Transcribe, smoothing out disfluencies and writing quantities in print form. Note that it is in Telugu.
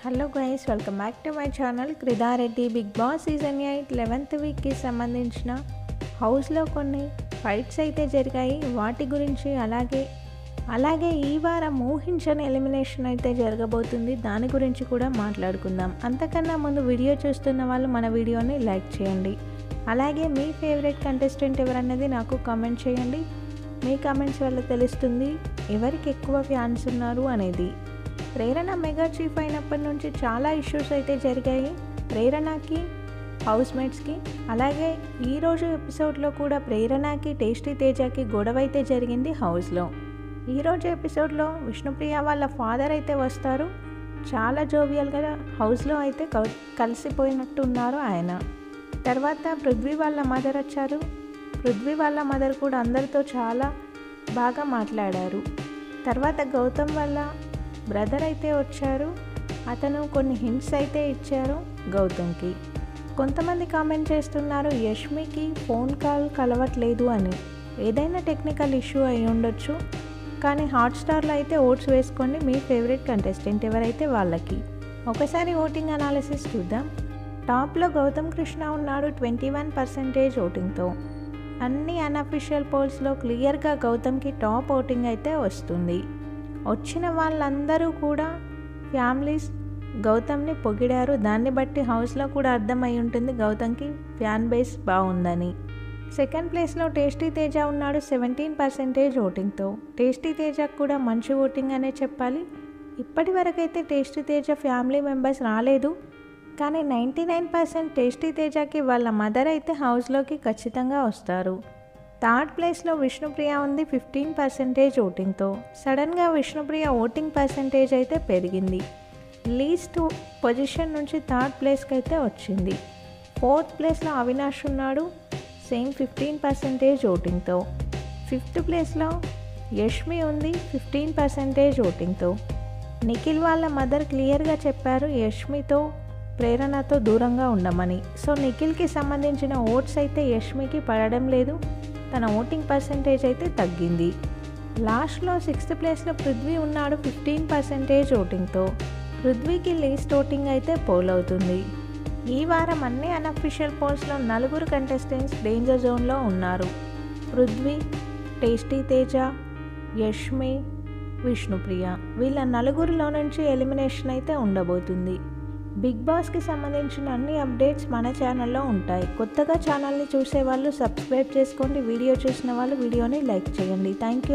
Hello guys, welcome back to my channel Kridareddy. Bigg Boss season 8 11th వీక్కి సంబంధించిన హౌస్లో కొన్ని ఫైట్స్ అయితే జరిగాయి. వాటి గురించి అలాగే ఈ వారం ఊహించని ఎలిమినేషన్ అయితే జరగబోతుంది. దాని గురించి కూడా మాట్లాడుకుందాం. అంతకన్నా ముందు వీడియో చూస్తున్న వాళ్ళు మన వీడియోని లైక్ చేయండి. అలాగే మీ ఫేవరెట్ కంటెస్టెంట్ ఎవరన్నది నాకు కామెంట్ చేయండి. మీ కామెంట్స్ వల్ల తెలుస్తుంది ఎవరికి ఎక్కువ ఫ్యాన్స్ ఉన్నారు అనేది. ప్రేరణ మెగా చీఫ్ అయినప్పటి నుంచి చాలా ఇష్యూస్ అయితే జరిగాయి ప్రేరణకి, హౌస్మేట్స్కి. అలాగే ఈరోజు ఎపిసోడ్లో కూడా ప్రేరణకి, టేస్టీ తేజకి గొడవ అయితే జరిగింది హౌస్లో. ఈరోజు ఎపిసోడ్లో విష్ణుప్రియ వాళ్ళ ఫాదర్ అయితే వస్తారు. చాలా జోవియల్గా హౌస్లో అయితే కలిసిపోయినట్టు ఉన్నారు ఆయన. తర్వాత పృథ్వీ వాళ్ళ మదర్ వచ్చారు. పృథ్వీ వాళ్ళ మదర్ కూడా అందరితో చాలా బాగా మాట్లాడారు. తర్వాత గౌతమ్ వాళ్ళ బ్రదర్ అయితే వచ్చారు. అతను కొన్ని హింట్స్ అయితే ఇచ్చారు గౌతమ్కి. కొంతమంది కామెంట్ చేస్తున్నారు యష్మికి ఫోన్ కాల్ కలవట్లేదు అని. ఏదైనా టెక్నికల్ ఇష్యూ అయి ఉండొచ్చు. కానీ హాట్స్టార్లో అయితే ఓట్స్ వేసుకోండి మీ ఫేవరెట్ కంటెస్టెంట్ ఎవరైతే వాళ్ళకి. ఒకసారి ఓటింగ్ అనాలిసిస్ చూద్దాం. టాప్లో గౌతమ్ కృష్ణ ఉన్నాడు 21% ఓటింగ్తో. అన్ని అన్అఫీషియల్ పోల్స్లో క్లియర్గా గౌతమ్కి టాప్ ఓటింగ్ అయితే వస్తుంది. వచ్చిన వాళ్ళందరూ కూడా ఫ్యామిలీస్ గౌతమ్ని పొగిడారు. దాన్ని బట్టి హౌస్లో కూడా అర్థమై ఉంటుంది గౌతమ్కి ఫ్యాన్ బేస్ బాగుందని. సెకండ్ ప్లేస్లో టేస్టీ తేజ ఉన్నాడు 17% ఓటింగ్తో. టేస్టీ తేజకు కూడా మంచి ఓటింగ్ అనే చెప్పాలి. ఇప్పటి వరకైతే టేస్టీ తేజ ఫ్యామిలీ మెంబర్స్ రాలేదు. కానీ 99% టేస్టీ తేజకి వాళ్ళ మదర్ అయితే హౌస్లోకి ఖచ్చితంగా వస్తారు. థర్డ్ ప్లేస్లో విష్ణుప్రియ ఉంది 15% ఓటింగ్తో. సడన్గా విష్ణుప్రియ ఓటింగ్ పర్సంటేజ్ అయితే పెరిగింది. లీస్ట్ పొజిషన్ నుంచి థర్డ్ ప్లేస్కి అయితే వచ్చింది. ఫోర్త్ ప్లేస్లో అవినాష్ ఉన్నాడు సేమ్ 15% ఓటింగ్తో. ఫిఫ్త్ ప్లేస్లో యష్మి ఉంది 15% ఓటింగ్తో. నిఖిల్ వాళ్ళ మదర్ క్లియర్గా చెప్పారు యష్మితో, ప్రేరణతో దూరంగా ఉండమని. సో నిఖిల్కి సంబంధించిన ఓట్స్ అయితే యష్మికి పడడం లేదు. తన ఓటింగ్ పర్సంటేజ్ అయితే తగ్గింది. లాస్ట్లో 6th ప్లేస్లో పృథ్వీ ఉన్నాడు 15% ఓటింగ్తో. పృథ్వీకి లీస్ట్ ఓటింగ్ అయితే పోల్ అవుతుంది. ఈ వారం అన్ని అన్అఫీషియల్ పోల్స్లో 4 కంటెస్టెంట్స్ డేంజర్ జోన్లో ఉన్నారు. పృథ్వీ, టేస్టీ తేజ, యష్మి, విష్ణుప్రియ. వీళ్ళ 4లో నుంచి ఎలిమినేషన్ అయితే ఉండబోతుంది. బిగ్ బాస్కి సంబంధించిన అన్ని అప్డేట్స్ మన ఛానల్లో ఉంటాయి. కొత్తగా ఛానల్ని చూసే వాళ్ళు సబ్స్క్రైబ్ చేసుకోండి. వీడియో చూసిన వాళ్ళు వీడియోని లైక్ చేయండి. Thank you.